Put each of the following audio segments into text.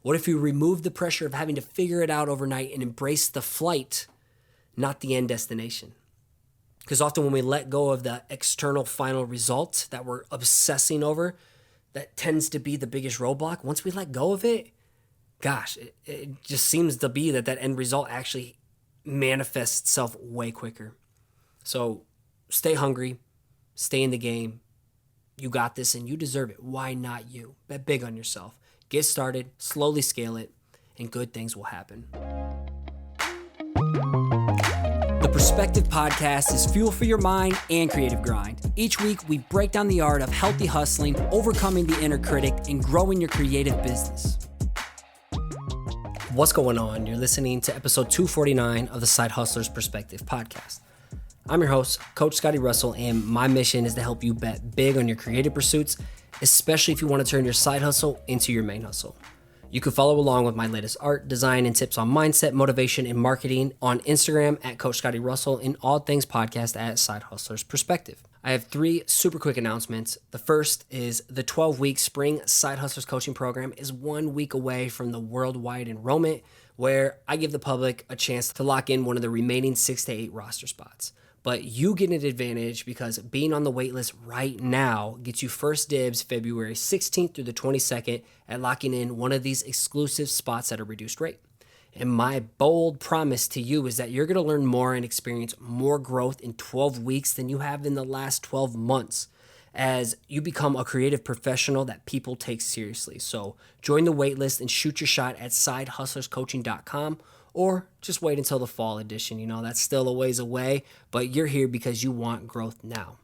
What if you remove the pressure of having to figure it out overnight and embrace the flight, not the end destination? Because often when we let go of the external final result that we're obsessing over, that tends to be the biggest roadblock. Once we let go of it, gosh, it just seems to be that end result actually manifests itself way quicker. So stay hungry, stay in the game. You got this and you deserve it. Why not you? Bet big on yourself. Get started, slowly scale it, and good things will happen. The Perspective Podcast is fuel for your mind and creative grind. Each week, we break down the art of healthy hustling, overcoming the inner critic, and growing your creative business. What's going on? You're listening to episode 249 of the Side Hustler's Perspective Podcast. I'm your host, Coach Scotty.D.Russell, and my mission is to help you bet big on your creative pursuits, especially if you want to turn your side hustle into your main hustle. You can follow along with my latest art, design, and tips on mindset, motivation, and marketing on Instagram at Coach Scotty.D.Russell and All Things Podcast at Side Hustler's Perspective. I have 3 super quick announcements. The first is the 12-week Spring Side Hustlers Coaching Program is 1 week away from the worldwide enrollment, where I give the public a chance to lock in one of the remaining 6 to 8 roster spots. But you get an advantage because being on the waitlist right now gets you first dibs February 16th through the 22nd at locking in one of these exclusive spots at a reduced rate. And my bold promise to you is that you're going to learn more and experience more growth in 12 weeks than you have in the last 12 months as you become a creative professional that people take seriously. So join the waitlist and shoot your shot at sidehustlerscoaching.com. Or just wait until the fall edition. You know, that's still a ways away, but you're here because you want growth now.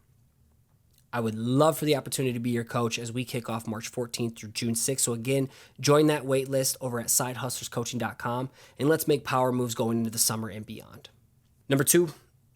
I would love for the opportunity to be your coach as we kick off March 14th through June 6th. So again, join that wait list over at sidehustlerscoaching.com and let's make power moves going into the summer and beyond. Number 2,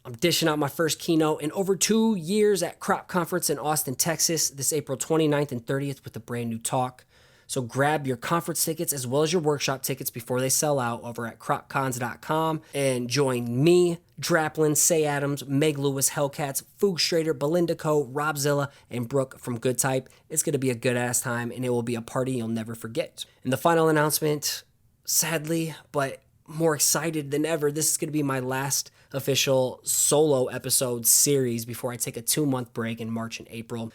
I'm dishing out my first keynote in over 2 years at Crop Conference in Austin, Texas, this April 29th and 30th with a brand new talk. So grab your conference tickets as well as your workshop tickets before they sell out over at cropcons.com and join me, Draplin, Say Adams, Meg Lewis, Hellcats, Foog Schrader, Belinda Co., Rob Zilla, and Brooke from Good Type. It's going to be a good ass time and it will be a party you'll never forget. And the final announcement, sadly, but more excited than ever, this is going to be my last official solo episode series before I take a 2-month break in March and April.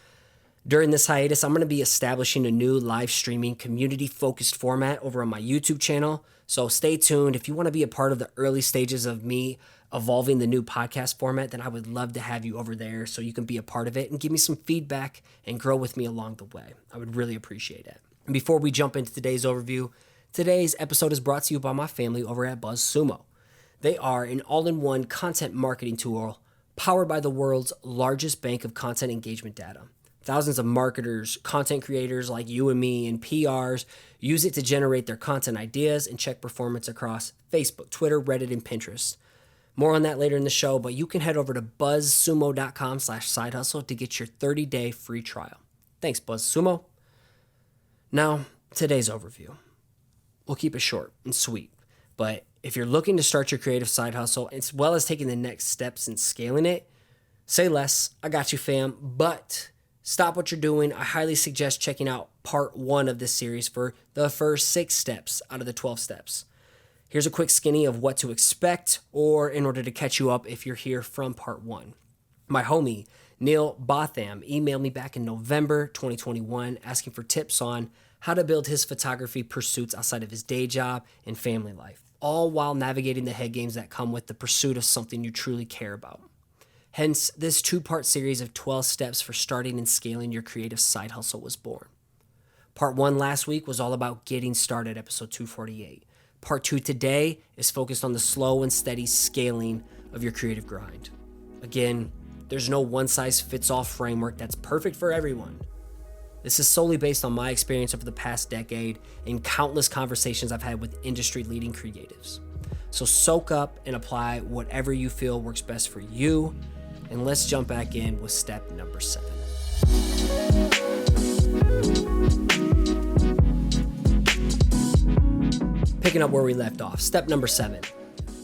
During this hiatus, I'm going to be establishing a new live streaming community-focused format over on my YouTube channel. So stay tuned. If you want to be a part of the early stages of me evolving the new podcast format, then I would love to have you over there so you can be a part of it and give me some feedback and grow with me along the way. I would really appreciate it. And before we jump into today's overview, today's episode is brought to you by my family over at Buzzsumo. They are an all-in-one content marketing tool powered by the world's largest bank of content engagement data. Thousands of marketers, content creators like you and me, and PRs use it to generate their content ideas and check performance across Facebook, Twitter, Reddit, and Pinterest. More on that later in the show, but you can head over to buzzsumo.com/sidehustle to get your 30-day free trial. Thanks, Buzzsumo. Now, today's overview. We'll keep it short and sweet, but if you're looking to start your creative side hustle, as well as taking the next steps in scaling it, say less. I got you, fam, but stop what you're doing. I highly suggest checking out part 1 of this series for the first 6 steps out of the 12 steps. Here's a quick skinny of what to expect, or in order to catch you up if you're here from part 1. My homie, Neil Botham, emailed me back in November 2021 asking for tips on how to build his photography pursuits outside of his day job and family life, all while navigating the head games that come with the pursuit of something you truly care about. Hence, this 2-part series of 12 steps for starting and scaling your creative side hustle was born. Part 1 last week was all about getting started, episode 248. Part 2 today is focused on the slow and steady scaling of your creative grind. Again, there's no one-size-fits-all framework that's perfect for everyone. This is solely based on my experience over the past decade and countless conversations I've had with industry-leading creatives. So soak up and apply whatever you feel works best for you. And let's jump back in with step number 7. Picking up where we left off. Step number 7,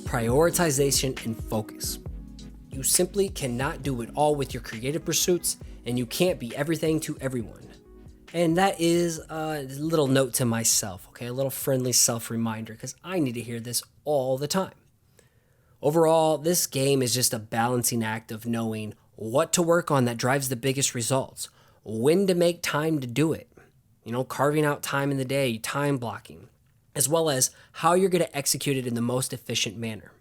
prioritization and focus. You simply cannot do it all with your creative pursuits, and you can't be everything to everyone. And that is a little note to myself, okay? A little friendly self reminder because I need to hear this all the time. Overall, this game is just a balancing act of knowing what to work on that drives the biggest results, when to make time to do it, carving out time in the day, time blocking, as well as how you're going to execute it in the most efficient manner.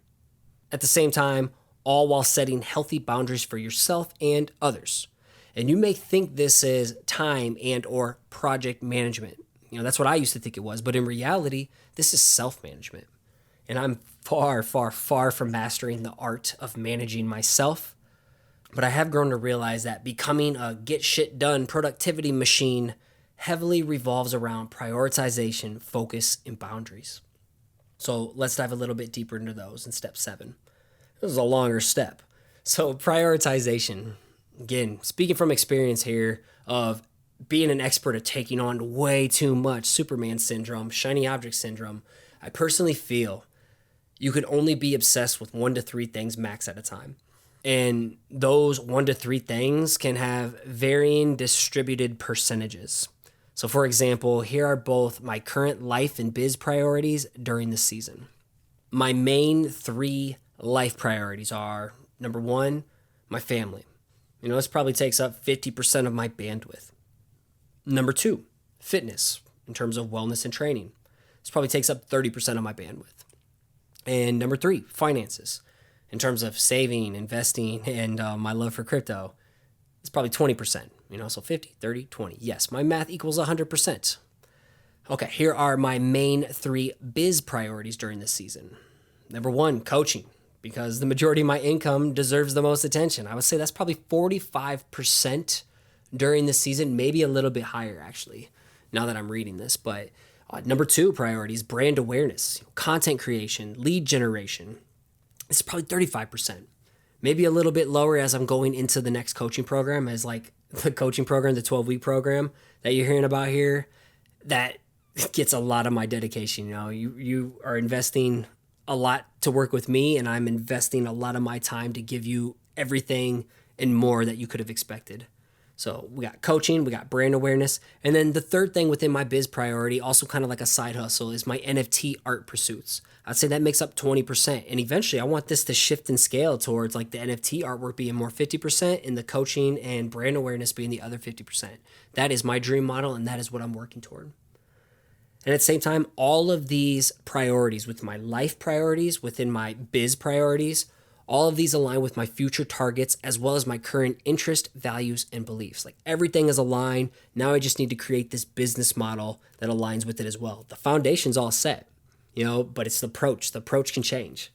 At the same time, all while setting healthy boundaries for yourself and others. And you may think this is time and or project management. That's what I used to think it was, but in reality, this is self-management. And I'm far, far, far from mastering the art of managing myself. But I have grown to realize that becoming a get shit done productivity machine heavily revolves around prioritization, focus, and boundaries. So let's dive a little bit deeper into those in step 7. This is a longer step. So prioritization, again, speaking from experience here of being an expert at taking on way too much Superman syndrome, shiny object syndrome, I personally feel you could only be obsessed with 1 to 3 things max at a time. And those 1 to 3 things can have varying distributed percentages. So for example, here are both my current life and biz priorities during the season. My main 3 life priorities are, number 1, my family. This probably takes up 50% of my bandwidth. Number 2, fitness in terms of wellness and training. This probably takes up 30% of my bandwidth. And number 3, finances. In terms of saving, investing, and my love for crypto, it's probably 20%. So 50, 30, 20. Yes, my math equals 100%. Okay, here are my main 3 biz priorities during this season. Number 1, coaching, because the majority of my income deserves the most attention. I would say that's probably 45% during this season, maybe a little bit higher actually, now that I'm reading this. But number 2 priorities, brand awareness, content creation, lead generation. It's probably 35%. Maybe a little bit lower as I'm going into the next coaching program, as like the coaching program, the 12-week program that you're hearing about here, that gets a lot of my dedication. You are investing a lot to work with me, and I'm investing a lot of my time to give you everything and more that you could have expected. So we got coaching, we got brand awareness. And then the third thing within my biz priority, also kind of like a side hustle, is my NFT art pursuits. I'd say that makes up 20%. And eventually I want this to shift and scale towards like the NFT artwork being more 50% and the coaching and brand awareness being the other 50%. That is my dream model, and that is what I'm working toward. And at the same time, all of these priorities, with my life priorities, within my biz priorities, all of these align with my future targets as well as my current interest, values, and beliefs. Like everything is aligned. Now I just need to create this business model that aligns with it as well. The foundation's all set, but it's the approach. The approach can change.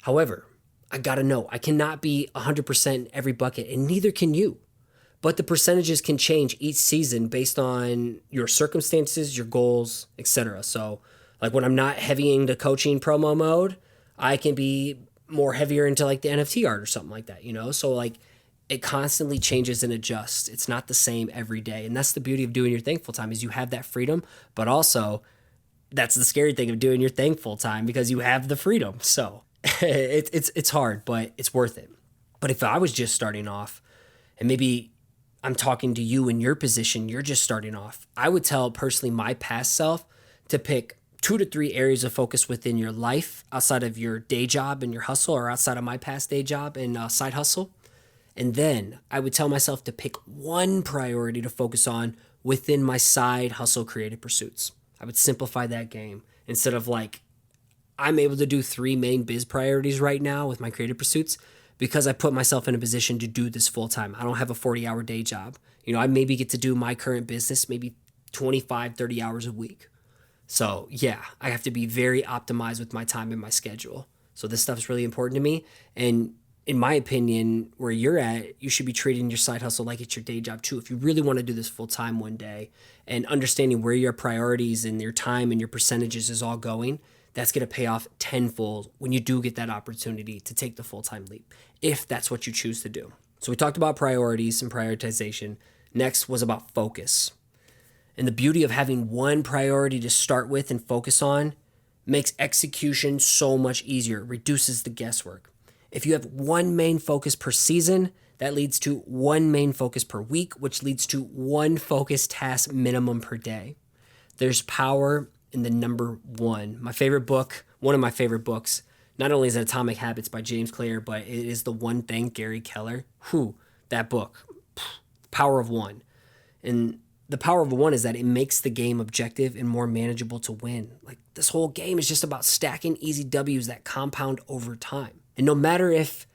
However, I gotta know, I cannot be 100% in every bucket, and neither can you. But the percentages can change each season based on your circumstances, your goals, etc. So like when I'm not heavy into coaching promo mode, I can be more heavier into like the NFT art or something like that, So like it constantly changes and adjusts. It's not the same every day. And that's the beauty of doing your thing full time, is you have that freedom, but also that's the scary thing of doing your thing full time, because you have the freedom. So it's hard, but it's worth it. But if I was just starting off, and maybe I'm talking to you in your position, you're just starting off, I would tell personally my past self to pick 2 to 3 areas of focus within your life outside of your day job and your hustle, or outside of my past day job and side hustle. And then I would tell myself to pick 1 priority to focus on within my side hustle creative pursuits. I would simplify that game instead of like, I'm able to do 3 main biz priorities right now with my creative pursuits because I put myself in a position to do this full time. I don't have a 40-hour day job. I maybe get to do my current business maybe 25, 30 hours a week. So yeah, I have to be very optimized with my time and my schedule. So this stuff is really important to me. And in my opinion, where you're at, you should be treating your side hustle like it's your day job too. If you really want to do this full time one day, and understanding where your priorities and your time and your percentages is all going, that's going to pay off tenfold when you do get that opportunity to take the full-time leap, if that's what you choose to do. So we talked about priorities and prioritization. Next was about focus. And the beauty of having 1 priority to start with and focus on makes execution so much easier. It reduces the guesswork. If you have 1 main focus per season, That leads to one main focus per week, which leads to one focus task minimum per day. There's power in the number one. My favorite book, one of my favorite books, not only is it Atomic Habits by James Clear, but it is The One Thing, Gary Keller. That book, Power of One. And the power of one is that it makes the game objective and more manageable to win. Like, this whole game is just about stacking easy W's that compound over time. And no matter if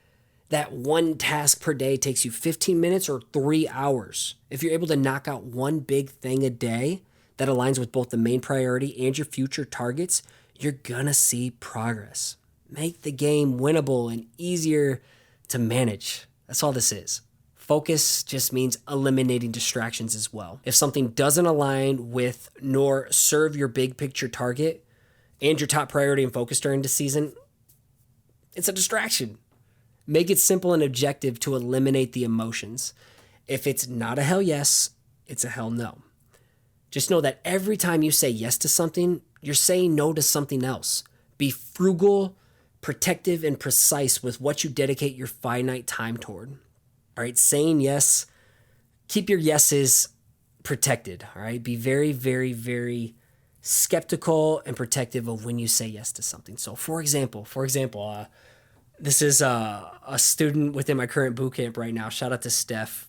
that one task per day takes you 15 minutes or 3 hours, if you're able to knock out one big thing a day that aligns with both the main priority and your future targets, you're gonna see progress. Make the game winnable and easier to manage. That's all this is. Focus just means eliminating distractions as well. If something doesn't align with nor serve your big picture target and your top priority and focus during the season, it's a distraction. Make it simple and objective to eliminate the emotions. If it's not a hell yes, it's a hell no. Just know that every time you say yes to something, you're saying no to something else. Be frugal, protective, and precise with what you dedicate your finite time toward. All right, saying yes, keep your yeses protected. All right, be very, very, very skeptical and protective of when you say yes to something. So, for example, this is a student within my current boot camp right now. Shout out to Steph,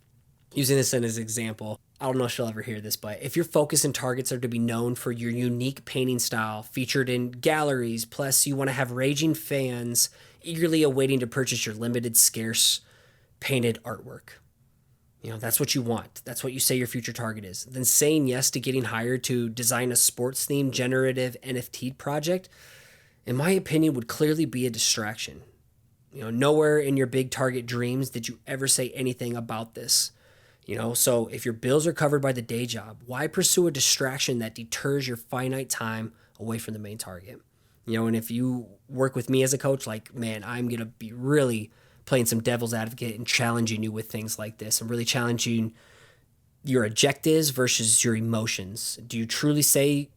using this as an example. I don't know if she'll ever hear this, but if your focus and targets are to be known for your unique painting style, featured in galleries, plus you want to have raging fans eagerly awaiting to purchase your limited, scarce painted artwork. That's what you want. That's what you say your future target is. Then saying yes to getting hired to design a sports-themed generative NFT project, in my opinion, would clearly be a distraction. Nowhere in your big target dreams did you ever say anything about this. So if your bills are covered by the day job, why pursue a distraction that deters your finite time away from the main target? And if you work with me as a coach, I'm going to be really playing some devil's advocate and challenging you with things like this and really challenging your objectives versus your emotions. Do you truly say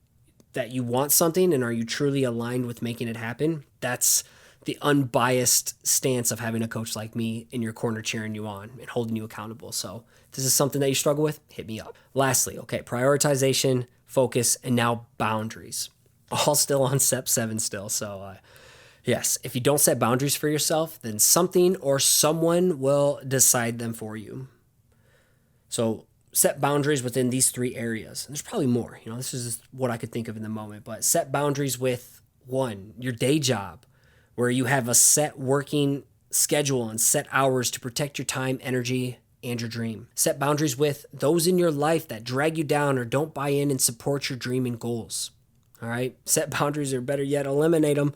that you want something, and are you truly aligned with making it happen? That's the unbiased stance of having a coach like me in your corner cheering you on and holding you accountable. So if this is something that you struggle with, hit me up. Lastly, prioritization, focus, and now boundaries. All still on step 7 still. So yes, if you don't set boundaries for yourself, then something or someone will decide them for you. So set boundaries within these 3 areas. And there's probably more. This is what I could think of in the moment. But set boundaries with 1, your day job, where you have a set working schedule and set hours to protect your time, energy, and your dream. Set boundaries with those in your life that drag you down or don't buy in and support your dream and goals. All right. Set boundaries, or better yet, eliminate them.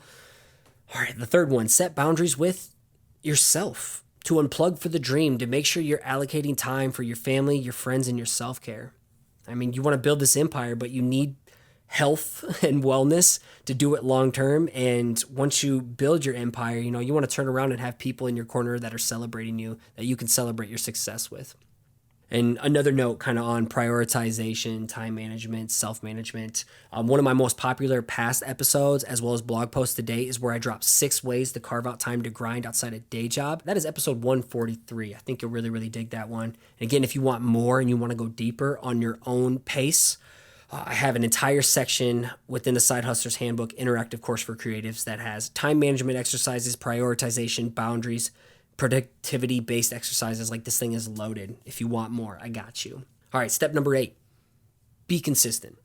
All right. The third one, set boundaries with yourself to unplug for the dream, to make sure you're allocating time for your family, your friends, and your self-care. You want to build this empire, but you need health and wellness to do it long term. And once you build your empire, you want to turn around and have people in your corner that are celebrating you, that you can celebrate your success with. And another note kind of on prioritization, time management, self-management. One of my most popular past episodes, as well as blog posts to date, is where I drop 6 ways to carve out time to grind outside a day job. That is episode 143. I think you'll really, really dig that one. And again, if you want more and you want to go deeper on your own pace, I have an entire section within the Side Hustlers Handbook interactive course for creatives that has time management exercises, prioritization, boundaries, productivity-based exercises. This thing is loaded. If you want more, I got you. All right, step number 8, be consistent.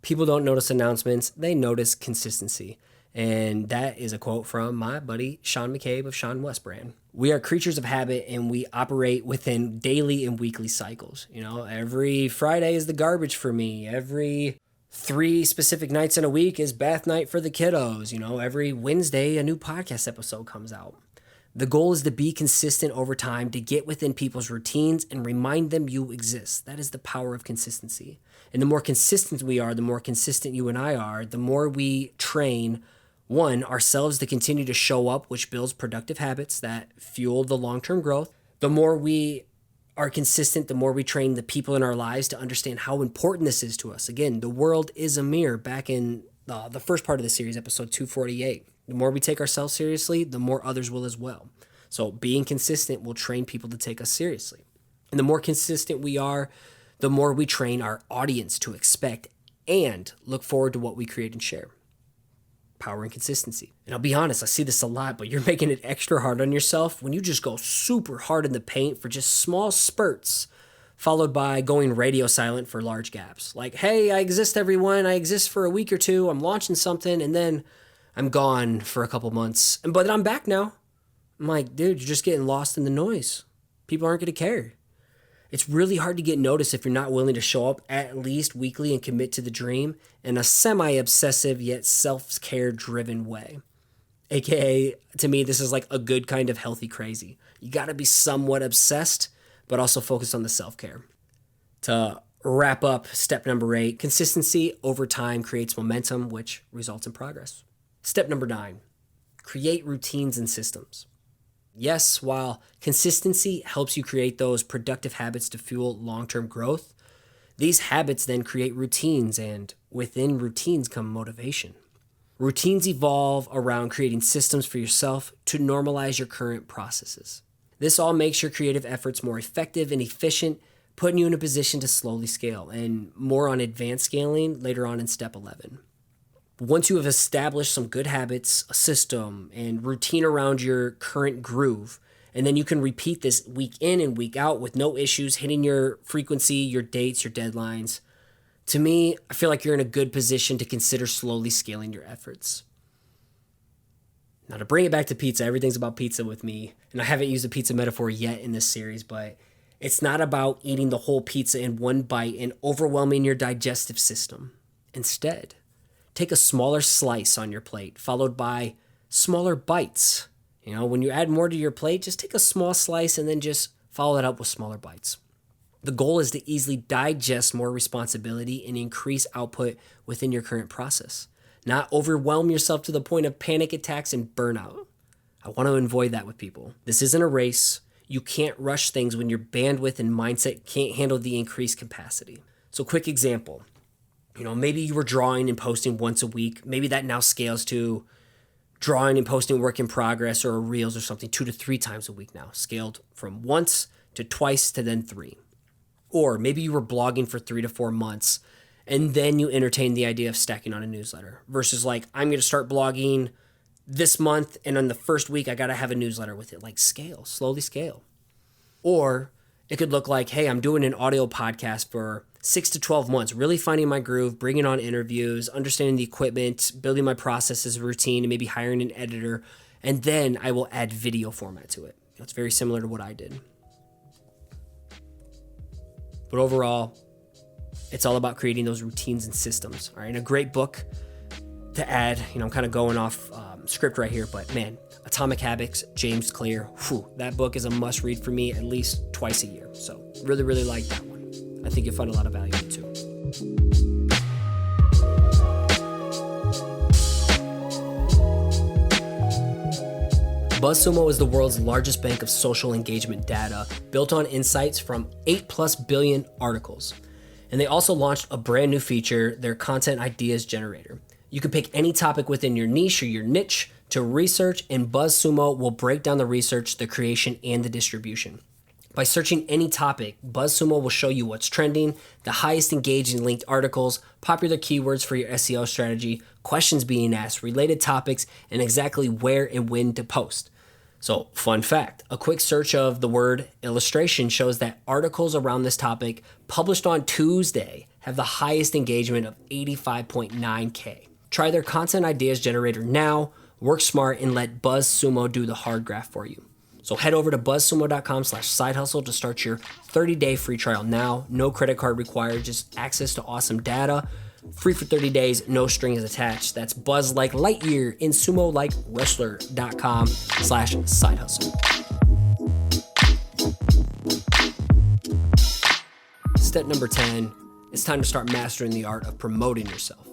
People don't notice announcements, they notice consistency. And that is a quote from my buddy Sean McCabe of Sean West Brand. We are creatures of habit, and we operate within daily and weekly cycles. Every Friday is the garbage for me. Every 3 specific nights in a week is bath night for the kiddos. Every Wednesday a new podcast episode comes out. The goal is to be consistent over time, to get within people's routines and remind them you exist. That is the power of consistency. And the more consistent we are, the more consistent you and I are, the more we train, 1, ourselves to continue to show up, which builds productive habits that fuel the long-term growth. The more we are consistent, the more we train the people in our lives to understand how important this is to us. Again, the world is a mirror, back in the first part of the series, episode 248. The more we take ourselves seriously, the more others will as well. So being consistent will train people to take us seriously. And the more consistent we are, the more we train our audience to expect and look forward to what we create and share. Power and consistency. And I'll be honest, I see this a lot, but you're making it extra hard on yourself when you just go super hard in the paint for just small spurts, followed by going radio silent for large gaps. Like, hey, I exist, everyone. I exist for a week or two. I'm launching something, and then I'm gone for a couple months. But I'm back now. I'm like, dude, you're just getting lost in the noise. People aren't going to care. It's really hard to get noticed if you're not willing to show up at least weekly and commit to the dream in a semi-obsessive yet self-care driven way. AKA, to me, this is like a good kind of healthy crazy. You got to be somewhat obsessed, but also focus on the self-care. To wrap up, step number 8, consistency over time creates momentum, which results in progress. Step number 9, create routines and systems. Yes, while consistency helps you create those productive habits to fuel long-term growth, these habits then create routines, and within routines come motivation. Routines evolve around creating systems for yourself to normalize your current processes. This all makes your creative efforts more effective and efficient, putting you in a position to slowly scale, and more on advanced scaling later on in step 11. Once you have established some good habits, a system, and routine around your current groove, and then you can repeat this week in and week out with no issues, hitting your frequency, your dates, your deadlines. To me, I feel like you're in a good position to consider slowly scaling your efforts. Now, to bring it back to pizza, everything's about pizza with me, and I haven't used a pizza metaphor yet in this series, but it's not about eating the whole pizza in one bite and overwhelming your digestive system. Instead, take a smaller slice on your plate, followed by smaller bites. When you add more to your plate, just take a small slice and then just follow it up with smaller bites. The goal is to easily digest more responsibility and increase output within your current process, not overwhelm yourself to the point of panic attacks and burnout. I want to avoid that with people. This isn't a race. You can't rush things when your bandwidth and mindset can't handle the increased capacity. So, quick example. Maybe you were drawing and posting once a week. Maybe that now scales to drawing and posting work in progress or reels or something 2 to 3 times a week now, scaled from once to twice to then 3. Or maybe you were blogging for 3 to 4 months and then you entertained the idea of stacking on a newsletter versus like, I'm going to start blogging this month and on the first week, I got to have a newsletter with it. Like scale, slowly scale. Or it could look like, hey, I'm doing an audio podcast for 6 to 12 months, really finding my groove, bringing on interviews, understanding the equipment, building my processes, routine, and maybe hiring an editor. And then I will add video format to it. It's very similar to what I did. But overall, it's all about creating those routines and systems. All right, and a great book to add, I'm kind of going off script right here, but man, Atomic Habits, James Clear. That book is a must read for me at least twice a year. So really, really like that one. I think you'll find a lot of value in it too. Buzzsumo is the world's largest bank of social engagement data, built on insights from 8+ billion articles. And they also launched a brand new feature, their Content Ideas Generator. You can pick any topic within your niche or your niche to research, and Buzzsumo will break down the research, the creation, and the distribution. By searching any topic, Buzzsumo will show you what's trending, the highest engaged and linked articles, popular keywords for your SEO strategy, questions being asked, related topics, and exactly where and when to post. So, fun fact, a quick search of the word illustration shows that articles around this topic published on Tuesday have the highest engagement of 85.9K. Try their Content Ideas Generator now, work smart, and let Buzzsumo do the hard graft for you. So head over to buzzsumo.com/sidehustle to start your 30-day free trial now. No credit card required, just access to awesome data. Free for 30 days, no strings attached. That's Buzz like Lightyear in sumo like wrestler.com/sidehustle. Step number 10, it's time to start mastering the art of promoting yourself.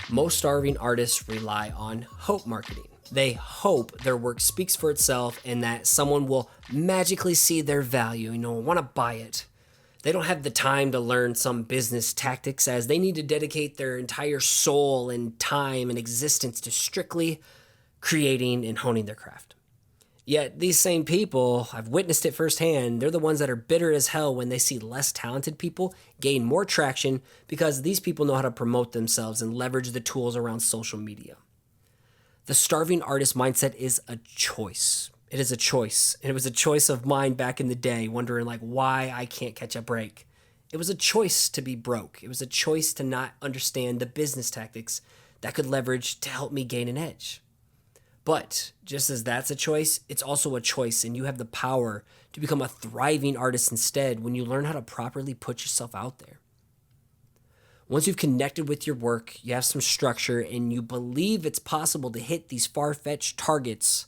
Most starving artists rely on hope marketing. They hope their work speaks for itself and that someone will magically see their value, want to buy it. They don't have the time to learn some business tactics as they need to dedicate their entire soul and time and existence to strictly creating and honing their craft. Yet these same people, I've witnessed it firsthand, they're the ones that are bitter as hell when they see less talented people gain more traction because these people know how to promote themselves and leverage the tools around social media. The starving artist mindset is a choice. It is a choice. And it was a choice of mine back in the day, wondering like why I can't catch a break. It was a choice to be broke. It was a choice to not understand the business tactics that could leverage to help me gain an edge. But just as that's a choice, it's also a choice, and you have the power to become a thriving artist instead when you learn how to properly put yourself out there. Once you've connected with your work, you have some structure, and you believe it's possible to hit these far-fetched targets,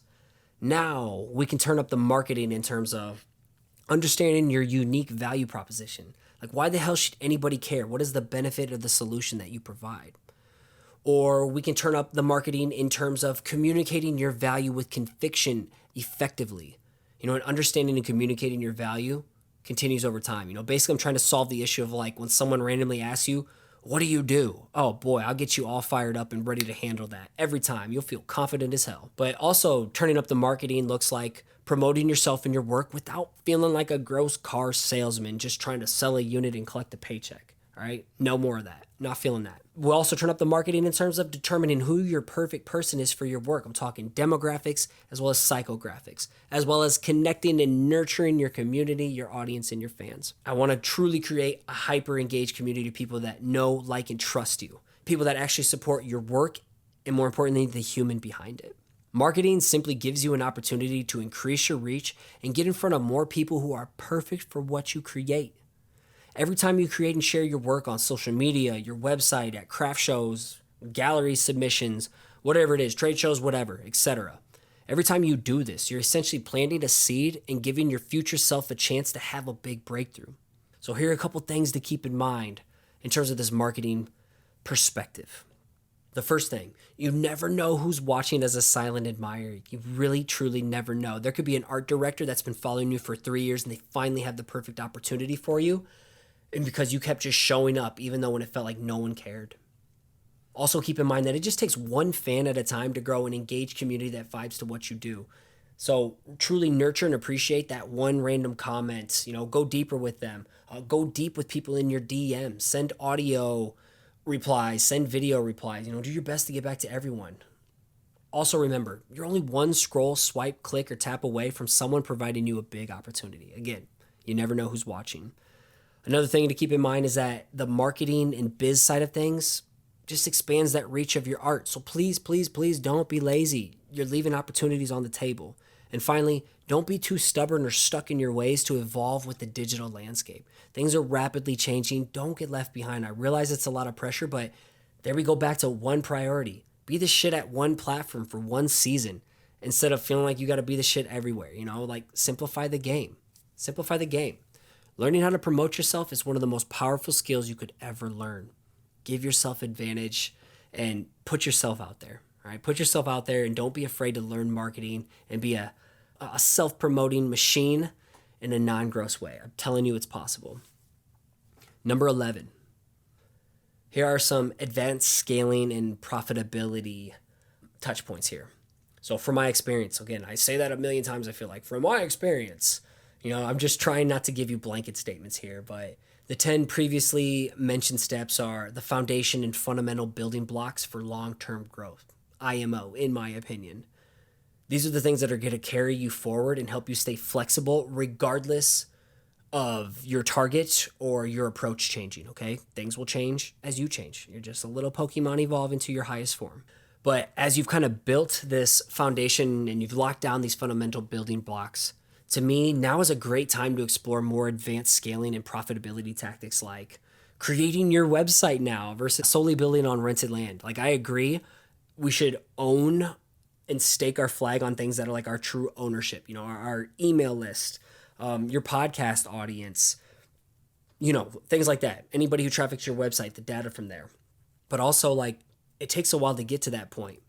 now we can turn up the marketing in terms of understanding your unique value proposition. Like, why the hell should anybody care? What is the benefit of the solution that you provide? Or we can turn up the marketing in terms of communicating your value with conviction effectively. And understanding and communicating your value continues over time. Basically I'm trying to solve the issue of like when someone randomly asks you, what do you do? Oh boy, I'll get you all fired up and ready to handle that every time. You'll feel confident as hell. But also turning up the marketing looks like promoting yourself and your work without feeling like a gross car salesman just trying to sell a unit and collect a paycheck. All right, no more of that. Not feeling that. We'll also turn up the marketing in terms of determining who your perfect person is for your work. I'm talking demographics as well as psychographics, as well as connecting and nurturing your community, your audience, and your fans. I want to truly create a hyper-engaged community of people that know, like, and trust you. People that actually support your work and, more importantly, the human behind it. Marketing simply gives you an opportunity to increase your reach and get in front of more people who are perfect for what you create. Every time you create and share your work on social media, your website, at craft shows, gallery submissions, whatever it is, trade shows, whatever, etc. Every time you do this, you're essentially planting a seed and giving your future self a chance to have a big breakthrough. So here are a couple things to keep in mind in terms of this marketing perspective. The first thing, you never know who's watching as a silent admirer. You really, truly never know. There could be an art director that's been following you for 3 years and they finally have the perfect opportunity for you. And because you kept just showing up, even though when it felt like no one cared. Also keep in mind that it just takes one fan at a time to grow an engaged community that vibes to what you do. So truly nurture and appreciate that one random comment. Go deeper with them. Go deep with people in your DMs. Send audio replies. Send video replies. Do your best to get back to everyone. Also remember, you're only one scroll, swipe, click, or tap away from someone providing you a big opportunity. Again, you never know who's watching. Another thing to keep in mind is that the marketing and biz side of things just expands that reach of your art. So please, please, please don't be lazy. You're leaving opportunities on the table. And finally, don't be too stubborn or stuck in your ways to evolve with the digital landscape. Things are rapidly changing. Don't get left behind. I realize it's a lot of pressure, but there we go back to one priority. Be the shit at one platform for one season instead of feeling like you got to be the shit everywhere. Like simplify the game. Simplify the game. Learning how to promote yourself is one of the most powerful skills you could ever learn. Give yourself advantage and put yourself out there. All right, put yourself out there and don't be afraid to learn marketing and be a self-promoting machine in a non-gross way. I'm telling you it's possible. Number 11. Here are some advanced scaling and profitability touch points here. So from my experience, again, I say that a million times, I feel like, from my experience, I'm just trying not to give you blanket statements here, but the 10 previously mentioned steps are the foundation and fundamental building blocks for long-term growth, IMO, in my opinion. These are the things that are going to carry you forward and help you stay flexible regardless of your target or your approach changing, okay? Things will change as you change. You're just a little Pokemon evolve into your highest form. But as you've kind of built this foundation and you've locked down these fundamental building blocks, to me, now is a great time to explore more advanced scaling and profitability tactics like creating your website now versus solely building on rented land. Like, I agree, we should own and stake our flag on things that are like our true ownership, our email list, your podcast audience, things like that. Anybody who traffics your website, the data from there. But also, like, it takes a while to get to that point.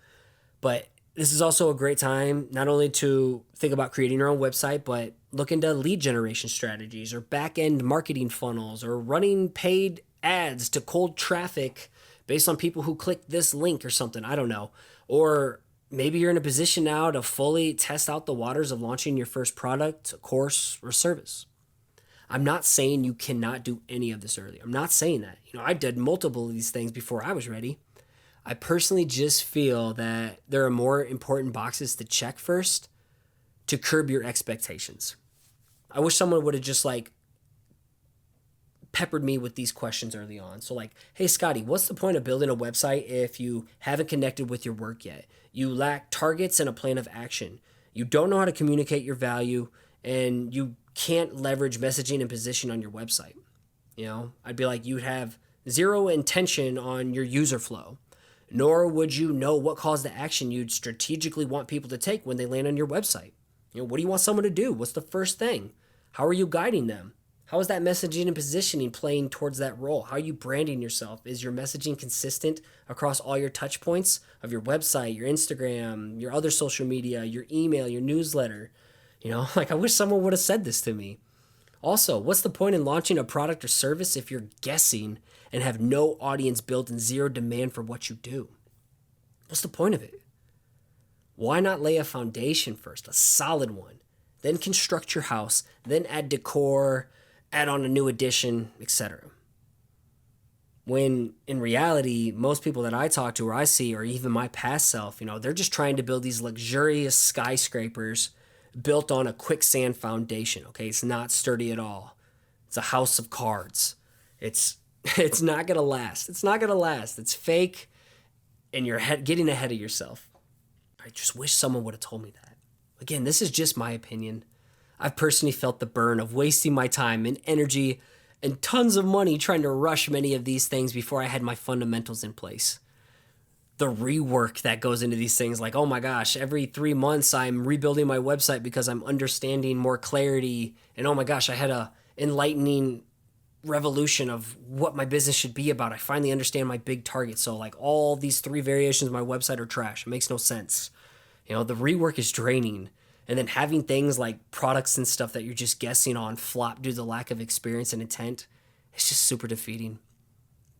But this is also a great time not only to think about creating your own website, but look into lead generation strategies or back-end marketing funnels or running paid ads to cold traffic based on people who click this link or something. I don't know. Or maybe you're in a position now to fully test out the waters of launching your first product, course, or service. I'm not saying you cannot do any of this early. I'm not saying that. I did multiple of these things before I was ready. I personally just feel that there are more important boxes to check first to curb your expectations. I wish someone would have just peppered me with these questions early on. So hey Scotty, what's the point of building a website if you haven't connected with your work yet? You lack targets and a plan of action. You don't know how to communicate your value, and you can't leverage messaging and position on your website. I'd be like, you'd have zero intention on your user flow, nor would you know what calls to action you'd strategically want people to take when they land on your website. What do you want someone to do? What's the first thing? How are you guiding them? How is that messaging and positioning playing towards that role? How are you branding yourself? Is your messaging consistent across all your touch points of your website, your Instagram, your other social media, your email, your newsletter? I wish someone would have said this to me. Also, what's the point in launching a product or service if you're guessing and have no audience built and zero demand for what you do? What's the point of it? Why not lay a foundation first, a solid one, then construct your house, then add decor, add on a new addition, etc.? When in reality, most people that I talk to or I see, or even my past self, they're just trying to build these luxurious skyscrapers built on a quicksand foundation. Okay, it's not sturdy at all. It's a house of cards. It's not gonna last. It's not gonna last. It's fake, and you're getting ahead of yourself. I just wish someone would have told me that. Again, this is just my opinion. I've personally felt the burn of wasting my time and energy and tons of money trying to rush many of these things before I had my fundamentals in place. The rework that goes into these things, oh my gosh, every 3 months I'm rebuilding my website because I'm understanding more clarity. And oh my gosh, I had a enlightening revolution of what my business should be about. I finally understand my big target. So all these 3 variations of my website are trash. It makes no sense. The rework is draining. And then having things like products and stuff that you're just guessing on flop due to the lack of experience and intent, it's just super defeating.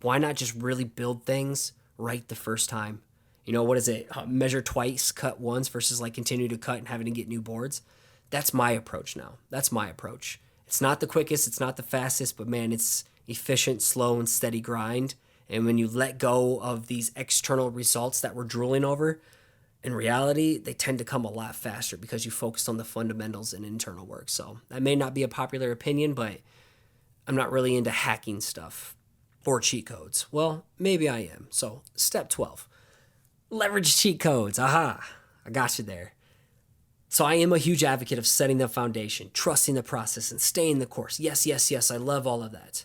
Why not just really build things right the first time? What is it? Measure twice, cut once versus continue to cut and having to get new boards. That's my approach now. That's my approach. It's not the quickest, it's not the fastest, but man, it's efficient, slow, and steady grind. And when you let go of these external results that we're drooling over, in reality, they tend to come a lot faster because you focused on the fundamentals and internal work. So that may not be a popular opinion, but I'm not really into hacking stuff or cheat codes. Well, maybe I am. So step 12, leverage cheat codes. Aha, I got you there. So I am a huge advocate of setting the foundation, trusting the process, and staying the course. Yes, yes, yes, I love all of that.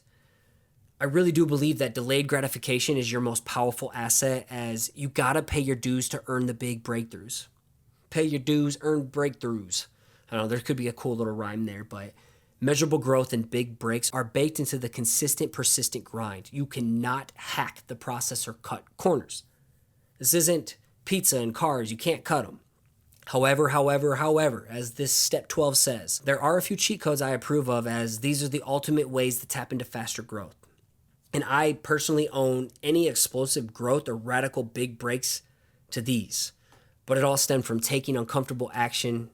I really do believe that delayed gratification is your most powerful asset, as you gotta pay your dues to earn the big breakthroughs. Pay your dues, earn breakthroughs. I don't know, there could be a cool little rhyme there, but measurable growth and big breaks are baked into the consistent, persistent grind. You cannot hack the process or cut corners. This isn't pizza and cars, you can't cut them. However, as this step 12 says, there are a few cheat codes I approve of, as these are the ultimate ways to tap into faster growth. And I personally own any explosive growth or radical big breaks to these. But it all stemmed from taking uncomfortable action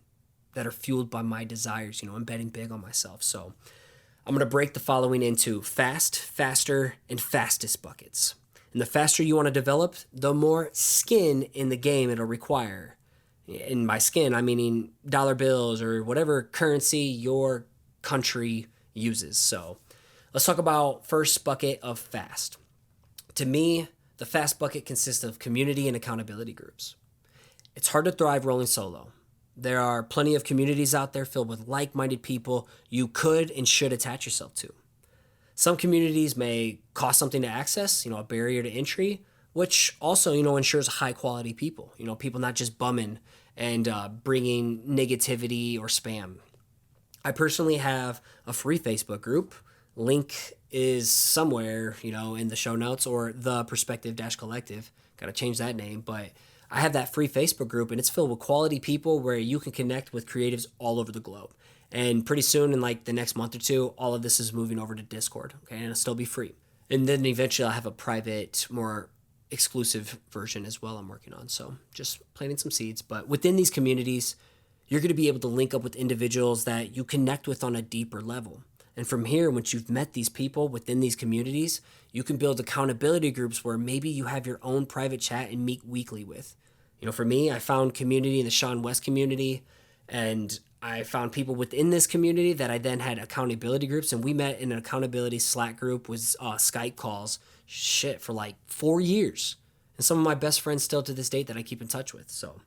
that are fueled by my desires, I'm betting big on myself. So I'm going to break the following into fast, faster, and fastest buckets. And the faster you want to develop, the more skin in the game it'll require. And by skin, I'm meaning dollar bills or whatever currency your country uses. So let's talk about first bucket of fast. To me, the fast bucket consists of community and accountability groups. It's hard to thrive rolling solo. There are plenty of communities out there filled with like-minded people you could and should attach yourself to. Some communities may cost something to access, a barrier to entry, which also, ensures high-quality people, people not just bumming and bringing negativity or spam. I personally have a free Facebook group. Link is somewhere, in the show notes, or the Perspective-Collective. Got to change that name, but I have that free Facebook group, and it's filled with quality people where you can connect with creatives all over the globe. And pretty soon, in the next month or two, all of this is moving over to Discord, okay? And it'll still be free. And then eventually I'll have a private, more exclusive version as well I'm working on. So just planting some seeds. But within these communities, you're going to be able to link up with individuals that you connect with on a deeper level. And from here, once you've met these people within these communities, you can build accountability groups where maybe you have your own private chat and meet weekly with. For me, I found community in the Sean West community, and I found people within this community that I then had accountability groups, and we met in an accountability Slack group with Skype calls, for like 4 years. And some of my best friends still to this date that I keep in touch with. So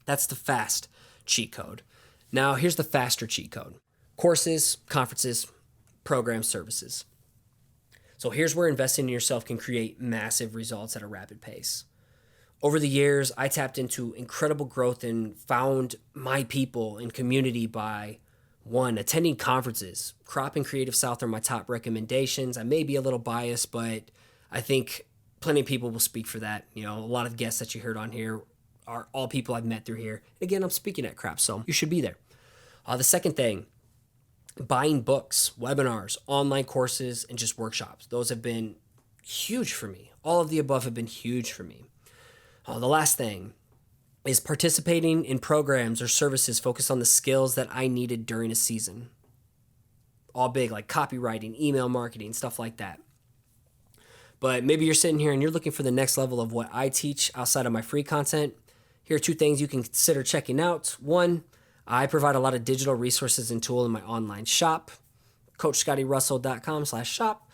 that's the fast cheat code. Now here's the faster cheat code. Courses, conferences, programs, services. So here's where investing in yourself can create massive results at a rapid pace. Over the years, I tapped into incredible growth and found my people and community by, one, attending conferences. Crop and Creative South are my top recommendations. I may be a little biased, but I think plenty of people will speak for that. A lot of guests that you heard on here are all people I've met through here. Again, I'm speaking at Crop, so you should be there. The second thing, buying books, webinars, online courses, and just workshops. Those have been huge for me. All of the above have been huge for me. The last thing is participating in programs or services focused on the skills that I needed during a season. All big, like copywriting, email marketing, stuff like that. But maybe you're sitting here and you're looking for the next level of what I teach outside of my free content. Here are 2 things you can consider checking out. 1, I provide a lot of digital resources and tools in my online shop, CoachScotty.Russell.com/shop.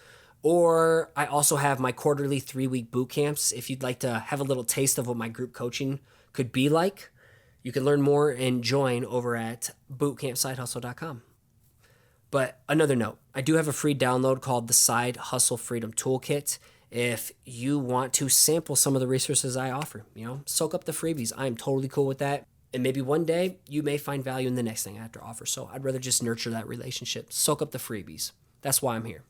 Or I also have my quarterly 3-week boot camps. If you'd like to have a little taste of what my group coaching could be like, you can learn more and join over at bootcampsidehustle.com. But another note, I do have a free download called the Side Hustle Freedom Toolkit. If you want to sample some of the resources I offer, soak up the freebies. I am totally cool with that. And maybe one day you may find value in the next thing I have to offer. So I'd rather just nurture that relationship, soak up the freebies. That's why I'm here.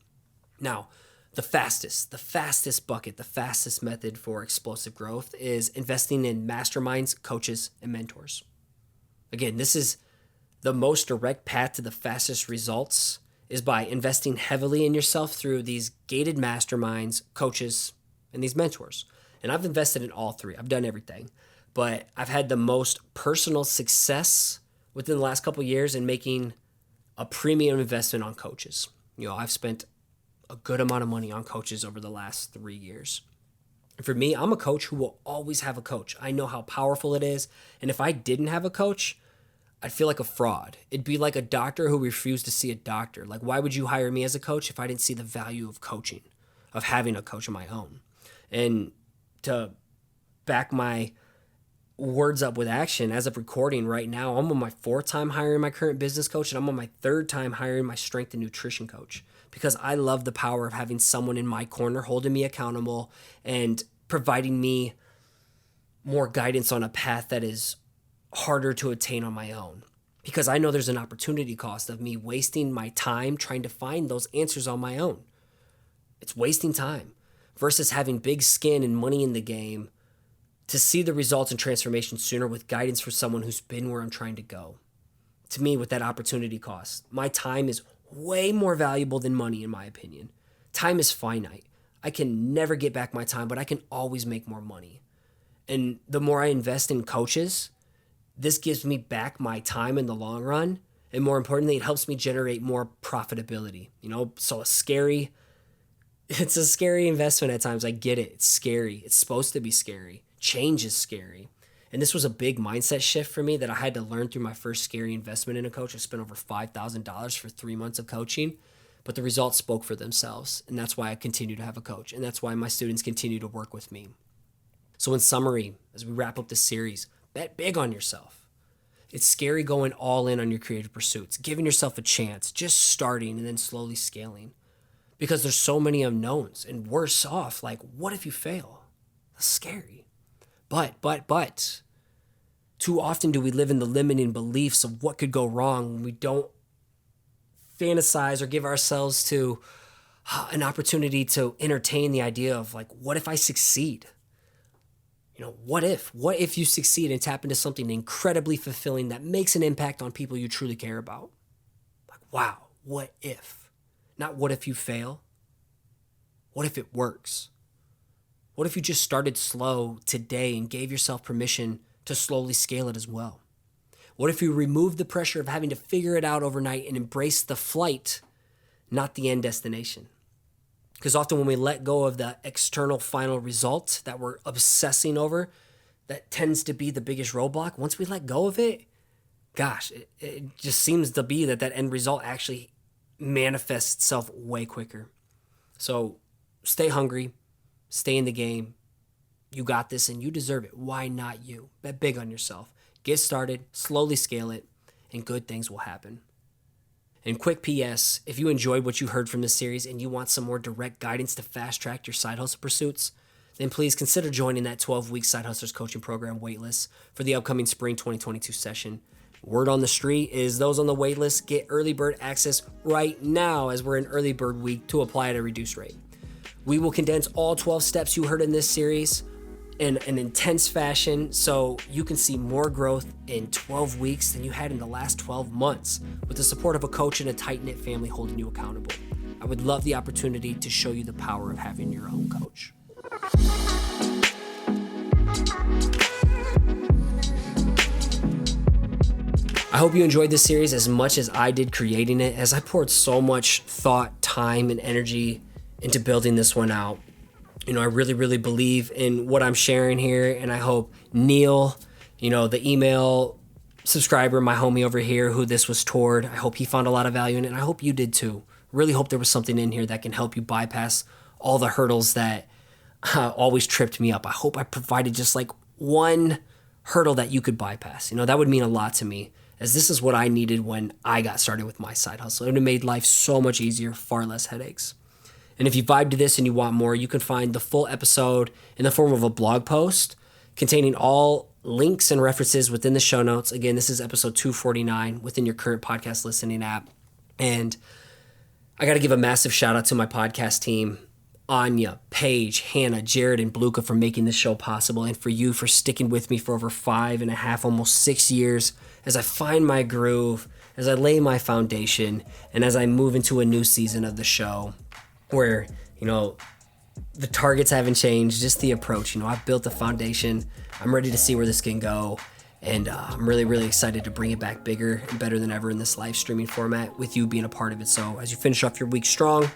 Now, the fastest bucket, the fastest method for explosive growth is investing in masterminds, coaches, and mentors. Again, this is the most direct path to the fastest results is by investing heavily in yourself through these gated masterminds, coaches, and these mentors. And I've invested in all 3. I've done everything. But I've had the most personal success within the last couple of years in making a premium investment on coaches. I've spent a good amount of money on coaches over the last 3 years. And for me, I'm a coach who will always have a coach. I know how powerful it is. And if I didn't have a coach, I'd feel like a fraud. It'd be like a doctor who refused to see a doctor. Like, why would you hire me as a coach if I didn't see the value of coaching, of having a coach of my own? And to back my words up with action, as of recording right now, I'm on my 4th time hiring my current business coach, and I'm on my 3rd time hiring my strength and nutrition coach, because I love the power of having someone in my corner holding me accountable and providing me more guidance on a path that is harder to attain on my own. Because I know there's an opportunity cost of me wasting my time trying to find those answers on my own. It's wasting time versus having big skin and money in the game to see the results and transformation sooner with guidance from someone who's been where I'm trying to go. To me, with that opportunity cost, my time is way more valuable than money, in my opinion. Time is finite. I can never get back my time, but I can always make more money. And the more I invest in coaches, this gives me back my time in the long run. And more importantly, it helps me generate more profitability. So it's a scary investment at times. I get it. It's scary. It's supposed to be scary. Change is scary. And this was a big mindset shift for me that I had to learn through my first scary investment in a coach. I spent over $5,000 for 3 months of coaching, but the results spoke for themselves. And that's why I continue to have a coach. And that's why my students continue to work with me. So in summary, as we wrap up this series, bet big on yourself. It's scary going all in on your creative pursuits, giving yourself a chance, just starting and then slowly scaling. Because there's so many unknowns, and worse off, like, what if you fail? That's scary. But, too often do we live in the limiting beliefs of what could go wrong when we don't fantasize or give ourselves to an opportunity to entertain the idea of, like, what if I succeed? What if you succeed and tap into something incredibly fulfilling that makes an impact on people you truly care about? Like, wow, what if? Not what if you fail? What if it works? What if you just started slow today and gave yourself permission to slowly scale it as well? What if you removed the pressure of having to figure it out overnight and embraced the flight, not the end destination? Because often when we let go of the external final result that we're obsessing over, that tends to be the biggest roadblock. Once we let go of it, gosh, it just seems to be that end result actually manifests itself way quicker. So stay hungry, stay in the game. You got this and you deserve it. Why not you? Bet big on yourself. Get started, slowly scale it, and good things will happen. And quick PS, if you enjoyed what you heard from this series and you want some more direct guidance to fast track your side hustle pursuits, then please consider joining that 12-week Side Hustlers coaching program Waitlist for the upcoming spring 2022 session. Word on the street is those on the waitlist get early bird access right now as we're in early bird week to apply at a reduced rate. We will condense all 12 steps you heard in this series in an intense fashion so you can see more growth in 12 weeks than you had in the last 12 months with the support of a coach and a tight-knit family holding you accountable. I would love the opportunity to show you the power of having your own coach. I hope you enjoyed this series as much as I did creating it, as I poured so much thought, time, and energy into building this one out. I really believe in what I'm sharing here, and I hope Neil, the email subscriber, my homie over here who this was toward, I hope he found a lot of value in it, and I hope you did too. Really hope there was something in here that can help you bypass all the hurdles that always tripped me up. I hope I provided just like one hurdle that you could bypass. That would mean a lot to me, as this is what I needed when I got started with my side hustle. It would have made life so much easier, far less headaches. And if you vibe to this and you want more, you can find the full episode in the form of a blog post containing all links and references within the show notes. Again, this is episode 249 within your current podcast listening app. And I got to give a massive shout out to my podcast team, Anya, Paige, Hannah, Jared, and Bluka for making this show possible, and for you for sticking with me for over 5.5, almost 6 years as I find my groove, as I lay my foundation, and as I move into a new season of the show where, the targets haven't changed, just the approach. I've built the foundation. I'm ready to see where this can go. And I'm really excited to bring it back bigger and better than ever in this live streaming format with you being a part of it. So as you finish off your week strong,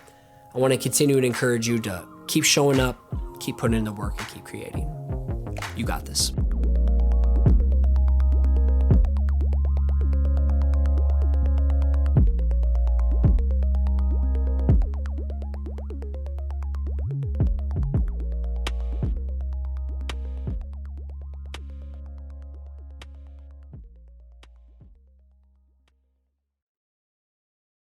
I want to continue to encourage you to keep showing up, keep putting in the work, and keep creating. You got this.